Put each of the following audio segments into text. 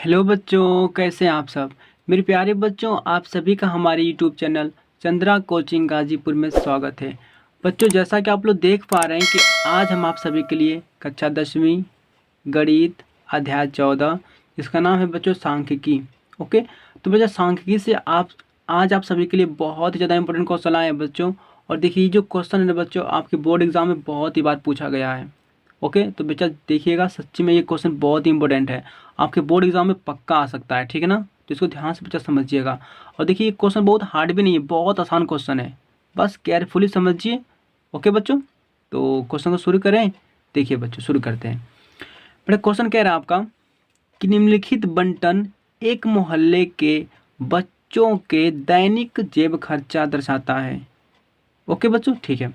Hello बच्चों, कैसे हैं आप सब। मेरे प्यारे बच्चों, आप सभी का हमारे YouTube channel Chandra coaching Ghazipur में स्वागत है। बच्चों, जैसा कि आप लोग देख पा रहे हैं कि आज हम आप सभी के लिए कक्षा 10वीं गणित अध्याय 14 जिसका नाम है बच्चों सांख्यिकी। ओके, तो बच्चों सांख्यिकी से आज आप सभी के लिए बहुत ही ज़्यादा इंपॉर्टेंट क्वेश्चन आए हैं बच्चों। और देखिए, जो क्वेश्चन है ना बच्चों, आपके बोर्ड एग्जाम में बहुत ही बार पूछा गया है। ओके, तो बच्चा देखिएगा, सच्ची में ये क्वेश्चन बहुत ही इंपॉर्टेंट है, आपके बोर्ड एग्जाम में पक्का आ सकता है। ठीक है ना, तो इसको ध्यान से बच्चा समझिएगा। और देखिए, ये क्वेश्चन बहुत हार्ड भी नहीं है, बहुत आसान क्वेश्चन है, बस केयरफुली समझिए। ओके बच्चों, तो क्वेश्चन को शुरू करें। देखिए बच्चों, शुरू करते हैं। बड़ा क्वेश्चन कह रहा है आपका कि निम्नलिखित बंटन एक मोहल्ले के बच्चों के दैनिक जेब खर्चा दर्शाता है। ओके बच्चों, ठीक है।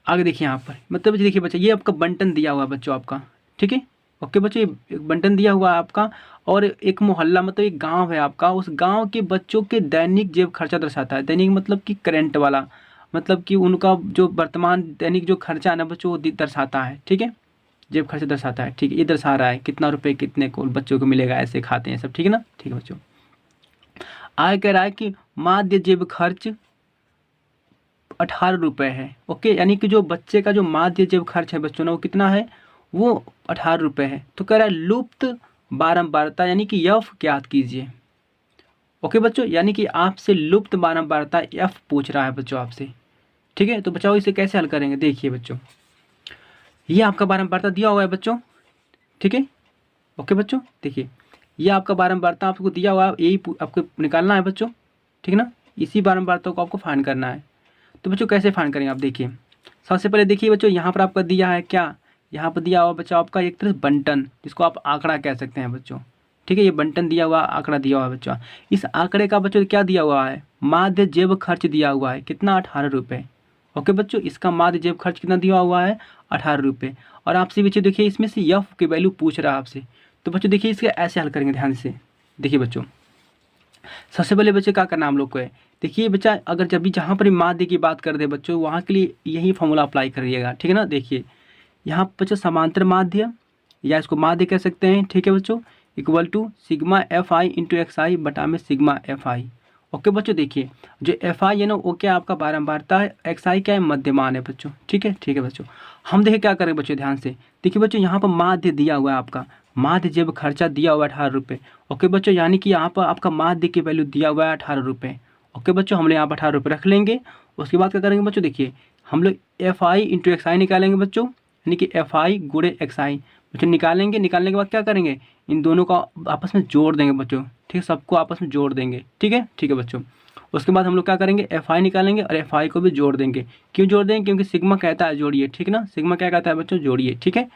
आगे देखिए यहाँ पर, मतलब देखिए बच्चा, ये आपका बंटन दिया हुआ है बच्चों आपका। ठीक है, ओके बच्चों, ये एक बंटन दिया हुआ है आपका। और एक मोहल्ला मतलब एक गांव है आपका, उस गांव के बच्चों के दैनिक जेब खर्चा दर्शाता है। दैनिक मतलब कि करंट वाला, मतलब कि उनका जो वर्तमान दैनिक जो खर्चा है ना बच्चों, वो दर्शाता है। ठीक है, जेब खर्चा दर्शाता है। ठीक है, ये दर्शा रहा है कितना रुपए कितने को बच्चों को मिलेगा, ऐसे खाते हैं सब। ठीक है ना, ठीक है बच्चों। आगे कह रहा है कि माध्य जेब खर्च 18 रुपये है। ओके, यानी कि जो बच्चे का जो माध्य जेब खर्च है बच्चों ना, वो कितना है, वो 18 रुपये है। तो कह रहा है लुप्त बारंबारता यानी कि यफ ज्ञात कीजिए। ओके बच्चों, यानी कि आपसे लुप्त बारंबारता यफ पूछ रहा है बच्चों आपसे। ठीक है, तो बच्चों इसे कैसे हल करेंगे। देखिए बच्चों, ये आपका बारंबारता दिया हुआ है बच्चों। ठीक है, ओके बच्चों, देखिए ये आपका बारंबारता आपको दिया हुआ है, यही आपको निकालना है बच्चों। ठीक है ना, इसी बारंबारता को आपको फाइंड करना है। तो बच्चों कैसे फाइंड करेंगे आप, देखिए सबसे पहले देखिए बच्चों, यहाँ पर आपका दिया है क्या, यहाँ पर दिया हुआ बच्चों आपका एक तरह बंटन, जिसको आप आंकड़ा कह सकते हैं बच्चों। ठीक है, ये बंटन दिया हुआ, आंकड़ा दिया हुआ है बच्चों। इस आंकड़े का बच्चों क्या दिया हुआ है, माध्य जेब खर्च दिया हुआ है, कितना 18 रुपये। ओके बच्चों, इसका माध्य जेब खर्च कितना दिया हुआ है, 18 रुपये। और आपसे बच्चों देखिए, इसमें से यफ की वैल्यू पूछ रहा है आपसे। तो बच्चों देखिए, इसके ऐसे हल करेंगे ध्यान से। देखिए बच्चों, सबसे पहले बच्चे क्या करना है हम लोग को है, देखिए बच्चा, अगर जब भी जहाँ पर माध्य की बात कर दे बच्चों, वहाँ के लिए यही फॉर्मूला अप्लाई करिएगा। ठीक है ना, देखिए यहाँ बच्चों समांतर माध्य, या इसको माध्य कह सकते हैं। ठीक है बच्चों, equal to sigma f i into x i बटा में सिग्मा एफ आई। ओके बच्चों, देखिए जो एफ आई है ना, वो क्या आपका बारंबारता है, एक्स आई क्या है, मध्यमान है बच्चों। ठीक है बच्चों, हम देखिए क्या करें बच्चों, ध्यान से देखिए बच्चों, यहाँ पर माध्य दिया हुआ है आपका, माध्य जेब खर्चा दिया हुआ है 18 रुपये। ओके बच्चों, यानी कि यहाँ पर आपका माध्य की वैल्यू दिया हुआ है 18 रुपये। ओके बच्चों, हम लोग यहाँ पर 18 रुपये रख लेंगे। उसके बाद क्या करेंगे बच्चों, देखिए हम लोग एफ आई इंटू एक्स आई निकालेंगे बच्चों, यानी कि एफ आई गुणे एक्स आई बच्चों निकालेंगे। निकालने के बाद क्या करेंगे, इन दोनों को आपस में जोड़ देंगे बच्चों। ठीक है, सबको आपस में जोड़ देंगे। ठीक है बच्चों। उसके बाद हम लोग क्या करेंगे, एफ आई निकालेंगे और एफ आई को भी जोड़ देंगे। क्यों जोड़ देंगे, क्योंकि सिग्मा कहता है जोड़िए। ठीक है ना, सिग्मा क्या कहता है बच्चों, जोड़िए। ठीक है,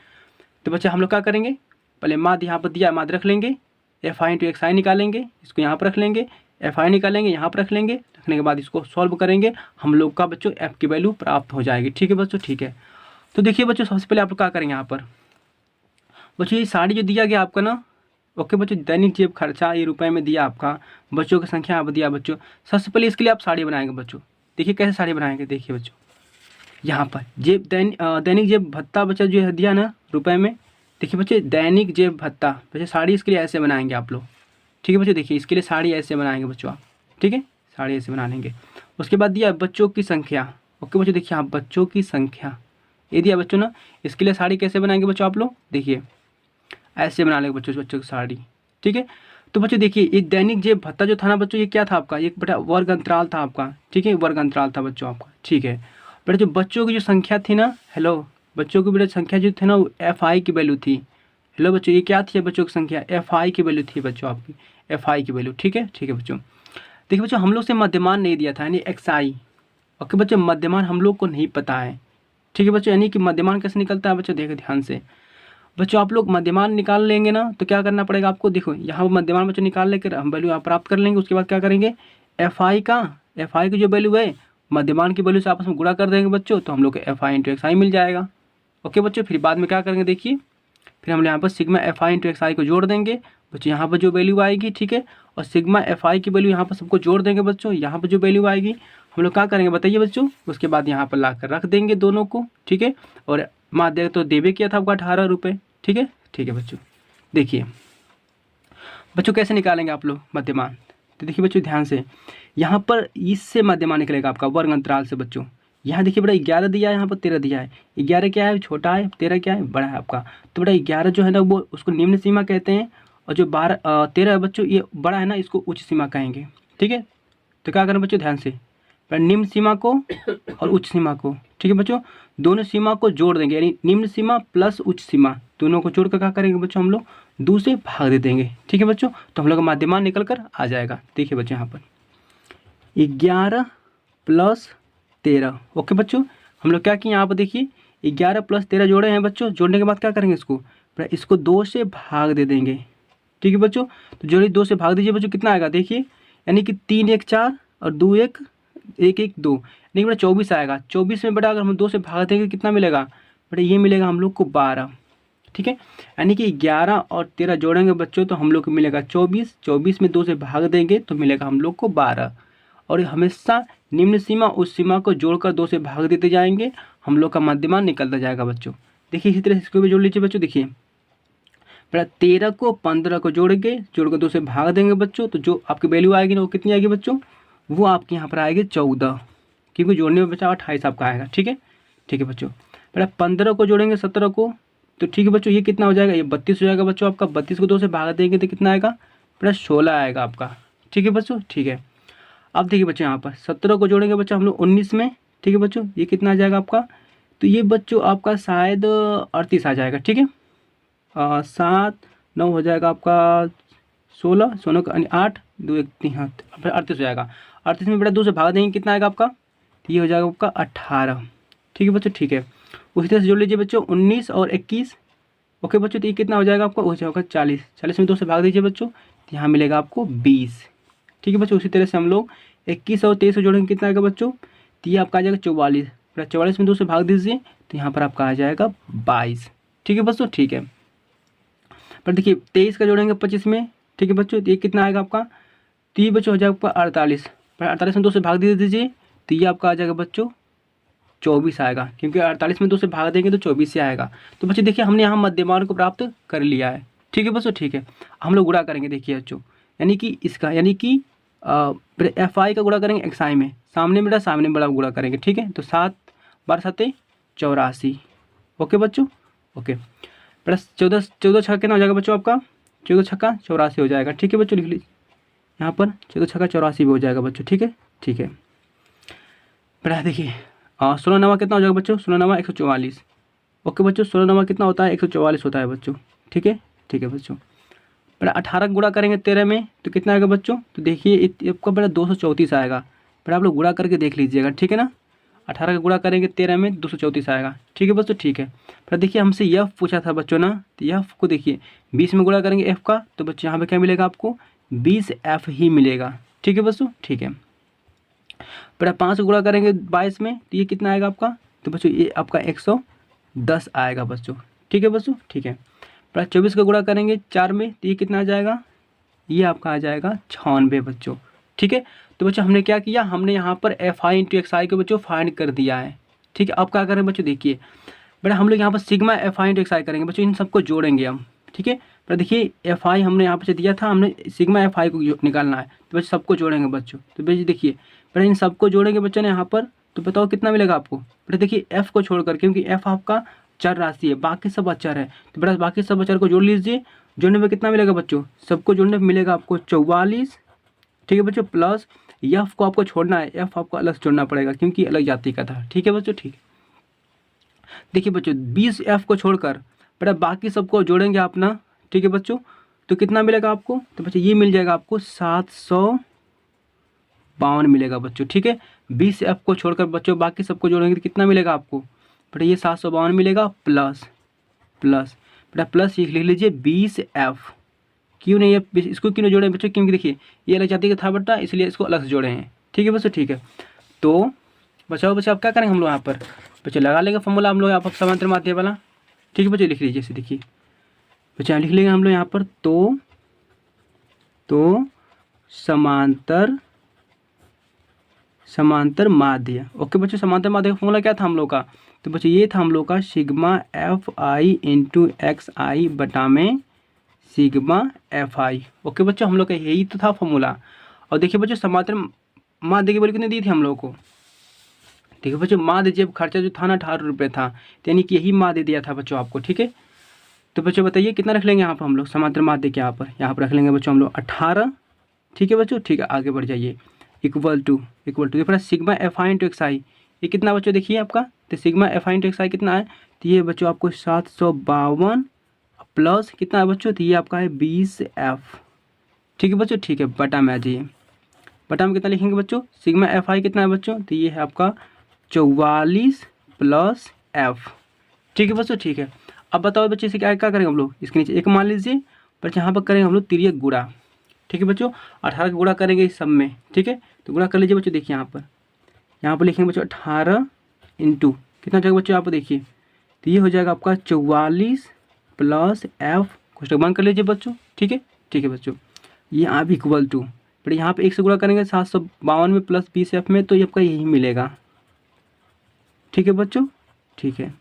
तो बच्चे हम लोग क्या करेंगे, पहले माध्य यहाँ पर दिया, माध्य रख लेंगे, एफ आई इंटू एक्स आई निकालेंगे, इसको यहाँ पर रख लेंगे, एफ आई निकालेंगे, यहाँ पर रख लेंगे। रखने के बाद इसको सॉल्व करेंगे, हम लोग का बच्चों एफ की वैल्यू प्राप्त हो जाएगी। ठीक है बच्चों, ठीक है। तो देखिए बच्चों, सबसे पहले आप लोग क्या करेंगे यहाँ पर बच्चों, ये साड़ी जो दिया गया आपका ना, ओके बच्चों, दैनिक जेब खर्चा ये रुपए में दिया आपका, बच्चों की संख्या आप दिया बच्चों। सबसे पहले इसके लिए आप साड़ी बनाएंगे बच्चों। देखिए कैसे साड़ी बनाएंगे, देखिए बच्चों, यहाँ पर जेब दैनिक जेब भत्ता बच्चा जो है दिया ना रुपए में। देखिए बच्चे, दैनिक जेब भत्ता बच्चे, साड़ी इसके लिए ऐसे बनाएंगे आप लोग। ठीक है बच्चों, देखिए इसके लिए साड़ी ऐसे बनाएंगे बच्चों आप। ठीक है, साड़ी ऐसे बना लेंगे। उसके बाद दिया बच्चों की संख्या। ओके बच्चों, देखिए आप बच्चों की संख्या ये दिया बच्चों ना, इसके लिए साड़ी कैसे बनाएंगे बच्चों आप लोग, देखिए ऐसे बना लेंगे बच्चों, बच्चों की साड़ी। ठीक है, तो बच्चों देखिए, ये दैनिक जेब भत्ता जो था ना बच्चों, ये क्या था आपका, एक बटा वर्ग अंतराल था आपका। ठीक है, वर्ग अंतराल था बच्चों आपका। ठीक है, बट जो बच्चों की जो संख्या थी ना, हेलो बच्चों की बेटा संख्या जो थी ना, वो एफ आई की वैल्यू थी। हेलो बच्चों, ये क्या थी बच्चों की संख्या, एफ आई की वैल्यू थी बच्चों आपकी, एफ आई की वैल्यू। ठीक है बच्चों, देखिए बच्चों, हम लोग से मध्यमान नहीं दिया था, यानी एक्स आई। ओके बच्चों, मध्यमान हम लोग को नहीं पता है। ठीक है बच्चों, यानी कि मध्यमान कैसे निकलता है बच्चों, देखो ध्यान से बच्चों, आप लोग मध्यमान निकाल लेंगे ना, तो क्या करना पड़ेगा आपको, देखो यहाँ मध्यमान बच्चों निकाल लेकर हम वैल्यू यहाँ प्राप्त कर लेंगे। उसके बाद क्या करेंगे, एफ आई की जो वैल्यू है मध्यमान की वैल्यू से आपस में गुणा कर देंगे बच्चों, तो हम लोग को एफ आई इंटू एक्स आई मिल जाएगा। ओके बच्चों, फिर बाद में क्या करेंगे, देखिए फिर हम यहाँ पर sigma f i into x i को जोड़ देंगे बच्चों, यहाँ पर जो वैल्यू आएगी। ठीक है, और सिग्मा एफ आई की वैल्यू यहाँ पर सबको जोड़ देंगे बच्चों, यहाँ पर जो वैल्यू आएगी हम लोग क्या करेंगे बताइए बच्चों, उसके बाद यहाँ पर ला कर रख देंगे दोनों को। ठीक है, और माध्य तो देवे किया था आपका 18 रुपये। ठीक है बच्चों, देखिए बच्चों कैसे निकालेंगे आप लोग मध्यमान? तो देखिए बच्चों ध्यान से, यहाँ पर इससे मध्यमान निकलेगा आपका वर्ग अंतराल से बच्चों। यहाँ देखिए बेटा 11 दिया है, यहाँ पर 13 दिया है। 11 क्या है? छोटा है। 13 क्या है? बड़ा है आपका। तो बेटा 11 जो है ना वो उसको निम्न सीमा कहते हैं, और जो 13 है बच्चों ये बड़ा है ना, इसको उच्च सीमा कहेंगे। ठीक है, तो क्या करें बच्चों ध्यान से, निम्न सीमा को और उच्च सीमा को, ठीक है बच्चों, दोनों सीमा को जोड़ देंगे, यानी निम्न सीमा प्लस उच्च सीमा दोनों को जोड़ कर क्या करेंगे बच्चों, हम लोग 2 से भाग दे देंगे। ठीक है बच्चों, तो हम लोग का माध्यमान निकल कर आ जाएगा। देखिए बच्चों यहाँ पर 11 + 13। ओके बच्चों, हम लोग क्या किए यहाँ पर देखिए 11 + 13 जोड़े हैं बच्चों। जोड़ने के बाद क्या करेंगे, इसको 2 से भाग दे देंगे। ठीक है बच्चों, तो जोड़ी 2 से भाग दीजिए बच्चों, कितना आएगा देखिए, यानी कि 3 1 4 और 2 1 1 1 2, यानी बेटा 24 आएगा। 24 में बेटा अगर हम 2 से भाग देंगे कितना मिलेगा बेटा, ये मिलेगा हम लोग को 12। ठीक है, यानी कि 11 और 13 जोड़ेंगे बच्चों तो हम लोग को मिलेगा 24। 24 में 2 से भाग देंगे तो मिलेगा हम लोग को 12। और हमेशा निम्न सीमा उस सीमा को जोड़कर 2 से भाग देते जाएंगे, हम लोग का मध्यमान निकलता जाएगा बच्चों। देखिए इसी तरह इसको भी जोड़ लीजिए बच्चों। देखिए बेटा 13 को 15 को जोड़कर 2 से भाग देंगे बच्चों, तो जो आपकी वैल्यू आएगी ना वो कितनी आएगी बच्चों, वो आपके यहाँ पर आएगी 14, क्योंकि जोड़ने में बच्चा 28 आपका आएगा। ठीक है, ठीक है बच्चों, बेटा 15 को जोड़ेंगे 17 को, तो ठीक है बच्चों ये कितना हो जाएगा, ये 32 हो जाएगा बच्चों आपका। 32 को 2 से भाग देंगे तो कितना आएगा बेटा, 16 आएगा आपका। ठीक है बच्चों, ठीक है। अब देखिए बच्चों यहाँ पर 17 को जोड़ेंगे बच्चों हम लोग 19 में। ठीक है बच्चों, ये कितना आ जाएगा आपका, तो ये बच्चों आपका शायद 38 आ जाएगा। ठीक है, 7 9 हो जाएगा आपका 16 16 का 8 2 1 3 हाँ 38 हो जाएगा। 38 में बेटा 2 से भाग देंगे कितना आएगा आपका, तो ये हो जाएगा आपका 18। ठीक है बच्चों, ठीक है। उसी तरह से जोड़ लीजिए बच्चों 19 और 21। ओके बच्चों, तो ये कितना हो जाएगा आपका, हो जाएगा 40। 40 में 2 से भाग दीजिए बच्चों, तो यहाँ मिलेगा आपको 20। ठीक है बच्चों, उसी तरह से हम लोग 21 और 23 को जोड़ेंगे कितना आएगा बच्चों, तो ये आपका आ जाएगा 44। 44 में 2 से भाग दीजिए तो यहाँ पर आपका आ जाएगा 22। ठीक है बच्चों, ठीक है। पर देखिए 23 का जोड़ेंगे 25 में। ठीक है बच्चों, तो ये कितना आएगा आपका, तो ये बच्चों हो जाएगा आपका 48। पर 48 में 2 से भाग दे दीजिए तो ये आपका आ जाएगा बच्चों 24 आएगा, क्योंकि 48 में 2 से भाग देंगे तो 24 से आएगा। तो बच्चों देखिए हमने यहाँ मध्यमान को प्राप्त कर लिया है। ठीक है बच्चों, ठीक है। हम लोग गुणा करेंगे देखिए बच्चों, यानी कि इसका यानी कि FI का गुणा करेंगे XI में, सामने बेटा सामने बड़ा गुणा करेंगे। ठीक है, तो 7 12 7 84। ओके बच्चों, ओके। प्लस 14 छक्का कितना हो जाएगा बच्चों आपका, 14 छक्का 84 हो जाएगा। ठीक है बच्चों, लिख लीजिए यहाँ पर 14 छक्का 84 भी हो जाएगा बच्चों। ठीक है, ठीक है। बेटा देखिए 16 9 कितना हो जाएगा बच्चों, 16 9 144। ओके बच्चों, 16 9 कितना होता है, 144 होता है बच्चों। ठीक है, ठीक है बच्चों। बेटा 18 गुणा करेंगे 13 में तो कितना आएगा बच्चों, तो देखिए आपका बेटा 234 आएगा। बेटा आप लोग गुणा करके देख लीजिएगा। ठीक है ना, 18 का गुणा करेंगे 13 में 234 आएगा। ठीक है बच्चों, ठीक है। पर देखिए हमसे एफ पूछा था बच्चों ना, तो एफ को देखिए 20 में गुणा करेंगे एफ का, तो बच्चों यहाँ पे क्या मिलेगा आपको, 20 एफ ही मिलेगा। ठीक है बच्चों, ठीक है। बेटा 5 गुणा करेंगे 22 में तो ये कितना आएगा आपका, तो बच्चों ये आपका 110 आएगा बच्चों। ठीक है बच्चों, ठीक है। बेटा 24 का गुणा करेंगे 4 में तो ये कितना आ जाएगा, ये आपका आ जाएगा 96 बच्चों। ठीक है, तो बच्चों हमने क्या किया, हमने यहाँ पर FI × XI को बच्चों फाइंड कर दिया है। ठीक है, अब क्या करें बच्चों, देखिए बेटा हम लोग यहाँ पर सिग्मा FI × XI करेंगे बच्चों, इन सबको जोड़ेंगे हम। ठीक है, पर देखिए FI हमने यहाँ पर दिया था, हमने सिग्मा FI को निकालना है, तो बच्चों सबको जोड़ेंगे बच्चों। तो बच्चों देखिए बेटा इन सबको जोड़ेंगे बच्चों ने यहाँ पर, तो बताओ कितना मिलेगा आपको। बेटा देखिए F को छोड़कर, क्योंकि F आपका चर राशि है, बाकी सब अचर है, तो बेटा बाकी सब अचर को जोड़ लीजिए। जोड़ने में कितना मिलेगा बच्चों, सबको जोड़ने में मिलेगा आपको 44। ठीक है बच्चों, प्लस एफ को आपको छोड़ना है, एफ आपको अलग जोड़ना पड़ेगा क्योंकि अलग जाति का था। ठीक है बच्चों, ठीक। देखिए बच्चों 20 एफ को छोड़कर बेटा बाकी सबको जोड़ेंगे अपना। ठीक है बच्चों, तो कितना मिलेगा आपको, तो बच्चों ये मिल जाएगा आपको 752 मिलेगा बच्चों। ठीक है, 20 एफ को छोड़कर बच्चों बाकी सबको जोड़ेंगे तो कितना मिलेगा आपको, बेटा ये 752 मिलेगा, प्लस बेटा प्लस ये लिख लीजिए 20 एफ। क्यों नहीं है इसको क्यों नहीं जोड़े बच्चों, क्योंकि देखिए ये अलग जाति का था बेटा, इसलिए इसको अलग से जोड़े हैं। ठीक है बच्चों, ठीक है। तो बच्चों अब क्या करेंगे हम लोग यहाँ पर, बच्चों लगा लेंगे फॉर्मूला हम लोग यहाँ पर समांतर माध्य वाला। ठीक है बच्चों, लिख लीजिए, जैसे देखिए बच्चों लिख लेंगे हम लोग यहाँ पर, तो समांतर माध्य। ओके बच्चों, समांतर माध्य का फॉर्मूला क्या था हम लोग का, तो बच्चों ये था हम लोग का सिग्मा FI × XI बटा में सिग्मा एफ आई। ओके बच्चों, हम लोग का यही तो था फॉर्मूला। और देखिए बच्चों, समांतर माध्य की वैल्यू कितनी दी थी हम लोग को। देखिए बच्चों, माध्य जेब खर्चा जो था ना 18 रुपये था, तो यानी कि यही माध्य दिया था बच्चों आपको। ठीक है, तो बच्चों बताइए कितना रख लेंगे यहाँ पर हम लोग समांतर माध्य के यहाँ पर रख लेंगे बच्चों हम लोग 18। ठीक है बच्चों, ठीक है, आगे बढ़ जाइए। इक्वल टू देखिए sigma f i into x i, ये कितना बच्चों देखिए आपका, तो sigma f i into x i कितना है, तो ये बच्चों आपको 752 प्लस कितना है बच्चों, तो ये आपका है 20 एफ। ठीक है बच्चों, ठीक है, बटा में आ जाइए। बटा में कितना लिखेंगे बच्चों, सिग्मा एफ आई कितना है बच्चों, तो ये है आपका 44 प्लस एफ। ठीक है बच्चों, ठीक है। अब बताओ बच्चे इसे क्या क्या करेंगे हम लोग, इसके नीचे एक मान लीजिए, पर यहाँ पर करेंगे हम लोग तिर्यक गुणा। ठीक है बच्चों, 18 का गुणा करेंगे इस सब में। ठीक है, तो गुणा कर लीजिए बच्चों। देखिए यहाँ पर लिखेंगे बच्चों 18 इंटू कितना हो जाएगा बच्चों, यहाँ पर देखिए, तो ये हो जाएगा आपका 44 प्लस एफ, कोष्टक बंद कर लीजिए बच्चों। ठीक है, ठीक है बच्चों, ये आप इक्वल टू, पर यहाँ पे 1 से गुणा करेंगे 752 में प्लस 20 एफ में, तो ये आपका यही मिलेगा। ठीक है बच्चों, ठीक है,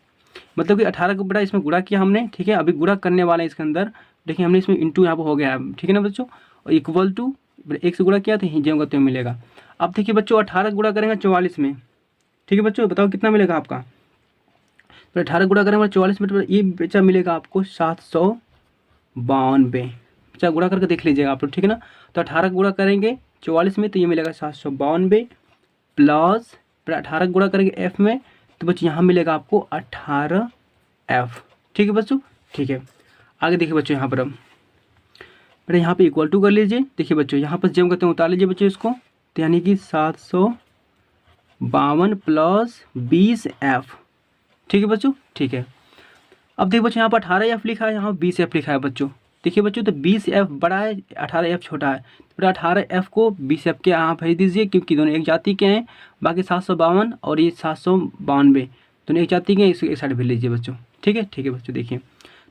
मतलब कि 18 को बड़ा इसमें गुणा किया हमने। ठीक है, अभी गुणा करने वाले हैं इसके अंदर, देखिए हमने इसमें इंटू यहाँ पर हो गया है। ठीक है ना बच्चों, और इक्वल टू 1 से गुणा किया तो यहीं का तो मिलेगा। अब देखिए बच्चों, 18 गुणा करेंगे 44 में। ठीक है बच्चों, बताओ कितना मिलेगा आपका, तो 18 गुणा करेंगे 44 में, तो ये बच्चा मिलेगा आपको 792। बच्चा गुणा करके देख लीजिएगा आप लोग। ठीक है ना, तो 18 गुणा करेंगे 44 में, तो ये मिलेगा 792 प्लस 18 गुणा करेंगे एफ में, तो बच्चों यहाँ मिलेगा आपको 18 एफ। ठीक है बच्चों, ठीक है, आगे देखिए बच्चों, यहाँ पर हम बेटा यहाँ पे इक्वल टू कर लीजिए। देखिए बच्चों, यहाँ पर जब करते हैं उतार लीजिए बच्चों इसको, तो यानी कि 752 प्लस 20 एफ। ठीक है बच्चों, ठीक है। अब देखिए बच्चों, यहाँ पर 18 एफ लिखा है, यहाँ 20 एफ लिखा है बच्चों। देखिए बच्चों, तो 20 एफ बड़ा है, 18 एफ छोटा है, तो 18 एफ को 20 एफ के यहाँ भेज दीजिए, क्योंकि दोनों एक जाति के हैं। बाकी 752 और ये 792 दोनों एक जाति के हैं, इसे एक साइड भेज लीजिए बच्चों। ठीक है, ठीक है बच्चों, देखिए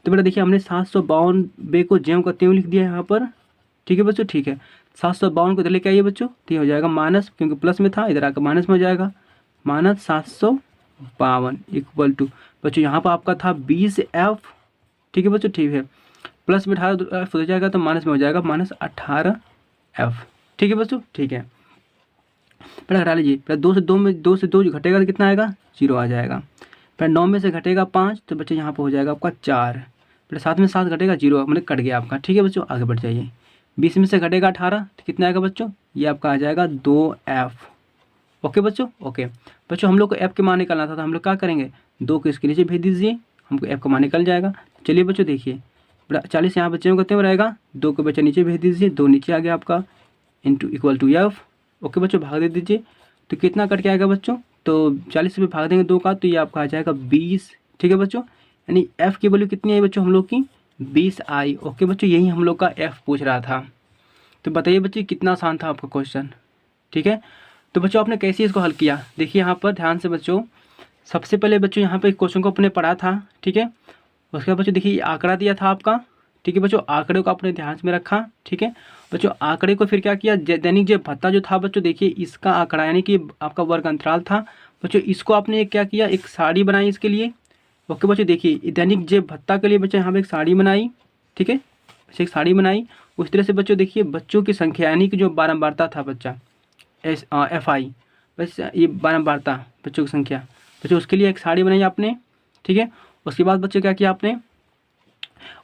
तो बेटा देखिए हमने 752 को ज्यों का त्यों लिख दिया है यहाँ पर। ठीक है बच्चों, ठीक है, 752 को इधर लेके आइए बच्चों, तो ये हो जाएगा माइनस, क्योंकि प्लस में था, इधर आकर माइनस में हो जाएगा, माइनस 752 इक्वल टू बच्चों यहाँ पर आपका था 20 एफ। ठीक है बच्चों, ठीक है, प्लस में 18 एफ हो जाएगा, तो माइनस में हो जाएगा माइनस 18 एफ। ठीक है बच्चों, ठीक है, पहले घटा लीजिए। पहले 2 से 2 घटेगा तो कितना आएगा, 0 आ जाएगा। पहले 9 में से घटेगा 5, तो बच्चे यहाँ पर हो जाएगा आपका 4। पहले 7 में 7 घटेगा, 0 मतलब कट गया आपका। ठीक है बच्चों, आगे बढ़ जाइए। 20 में से घटेगा 18, तो कितना आएगा बच्चों, ये आपका आ जाएगा 2 एफ। ओके बच्चों, ओके बच्चों, हम लोग को एफ के मान निकालना था, तो हम लोग क्या करेंगे, 2 को इसके नीचे भेज दीजिए, हमको एफ का मान निकल जाएगा। चलिए बच्चों देखिए, 40 यहाँ बच्चे करते हुए रहेगा, 2 को बच्चे नीचे भेज दीजिए, 2 नीचे आ गया आपका, into equal to F. Okay बच्चों, भाग दे दीजिए, तो कितना कट के आएगा बच्चों, तो 40 में भाग देंगे 2 का, तो ये आपका आ जाएगा 20। ठीक है बच्चों, यानी एफ की वैल्यू कितनी आई बच्चों हम लोग की, 20 आई। ओके बच्चों, यही हम लोग का एफ पूछ रहा था। तो बताइए बच्चे कितना आसान था आपका क्वेश्चन। ठीक है, तो बच्चों आपने कैसे इसको हल किया, देखिए यहाँ पर ध्यान से बच्चों। सबसे पहले बच्चों यहाँ पे क्वेश्चन को अपने पढ़ा था। ठीक है, उसके बाद बच्चों देखिए आंकड़ा दिया था आपका। ठीक है बच्चों, आंकड़े को आपने ध्यान में रखा। ठीक है बच्चों, आंकड़े को फिर क्या किया, दैनिक जेब भत्ता जो था बच्चों, देखिए इसका आंकड़ा यानी कि आपका वर्ग अंतराल था बच्चों, इसको आपने क्या किया, एक साड़ी बनाई इसके लिए। ओके बच्चों, देखिए दैनिक जेब भत्ता के लिए बच्चों यहाँ पे एक साड़ी बनाई। ठीक है, एक साड़ी बनाई। उस तरह से बच्चों देखिए बच्चों की संख्या यानी कि जो बारंबारता था बच्चा एफ आई, बस ये बारंबारता बच्चों की संख्या बच्चों, उसके लिए एक साड़ी बनाई आपने। ठीक है, उसके बाद बच्चों क्या किया आपने,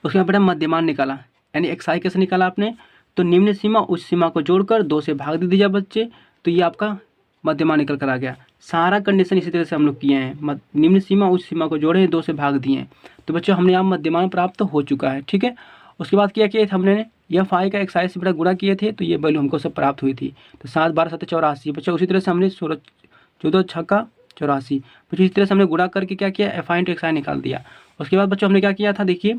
उसके बाद बेटा मध्यमान निकाला, यानी एक्स आई कैसे निकाला आपने, तो निम्न सीमा उच्च सीमा को जोड़कर 2 से भाग दे दीजिए बच्चे, तो ये आपका मध्यमान निकल कर आ गया। सारा कंडीशन इसी तरह से हम लोग किए हैं, निम्न सीमा उच्च सीमा को जोड़े 2 से भाग दिए, तो बच्चों हमने यहाँ मध्यमान प्राप्त हो चुका है। ठीक है, उसके बाद क्या किया था हमने, एफ आई का एक्स आई से बड़ा गुणा किए थे, तो ये वैल्यू हमको सब प्राप्त हुई थी। तो 7 12 7 84 बच्चा, उसी तरह से हमने 14 छक्का 84 बच्चों, इस तरह से हमने गुणा करके क्या किया, F i into x i निकाल दिया। उसके बाद बच्चों हमने क्या किया था, देखिए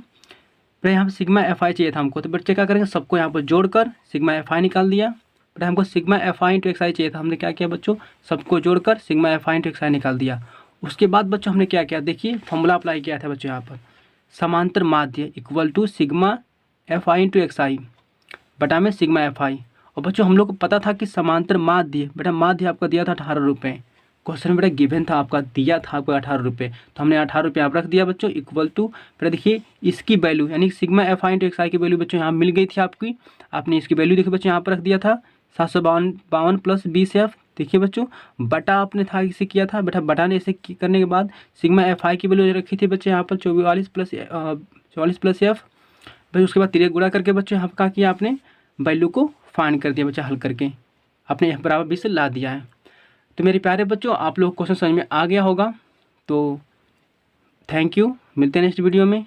पहले यहाँ पर सिग्मा एफ आई चाहिए था हमको, तो बच्चे क्या करेंगे, सबको यहाँ पर जोड़कर सिग्मा एफ आई निकाल दिया। बट हमको sigma f i into x i चाहिए था, हमने क्या किया बच्चों, सबको जोड़कर sigma f i into x i निकाल दिया। उसके बाद बच्चों हमने क्या किया, देखिए फॉर्मूला अप्लाई किया था बच्चों यहाँ पर, समांतर माध्य equal to sigma f i into x i बटा में सिग्मा एफ आई। और बच्चों हम लोग को पता था कि समांतर माध्य, बेटा माध्य आपका दिया था 18 रुपये। क्वेश्चन में बेटा गिवन था, आपका दिया था आपको 18 रुपये, तो हमने 18 रुपये आप रख दिया बच्चों, इक्वल टू फिर देखिए इसकी वैल्यू यानी sigma f i into x i की वैल्यू बच्चों यहाँ मिल गई थी आपकी, आपने इसकी वैल्यू देखिए बच्चों यहाँ पर रख दिया था 752 प्लस 20F। देखिए बच्चों बटा आपने था इसे किया था बेटा, बटा ने इसे करने के बाद सिग्मा एफ आई की वैल्यू रखी थी बच्चे यहाँ पर 44 प्लस एफ। भाई उसके बाद तिरक गुणा करके बच्चों यहाँ पर क्या किया आपने, वैल्यू को फाइंड कर दिया बच्चा, हल करके आपने यहाँ बराबर 20 से ला दिया है। तो मेरे प्यारे बच्चों आप लोग क्वेश्चन समझ में आ गया होगा, तो थैंक यू, मिलते हैं नेक्स्ट वीडियो में।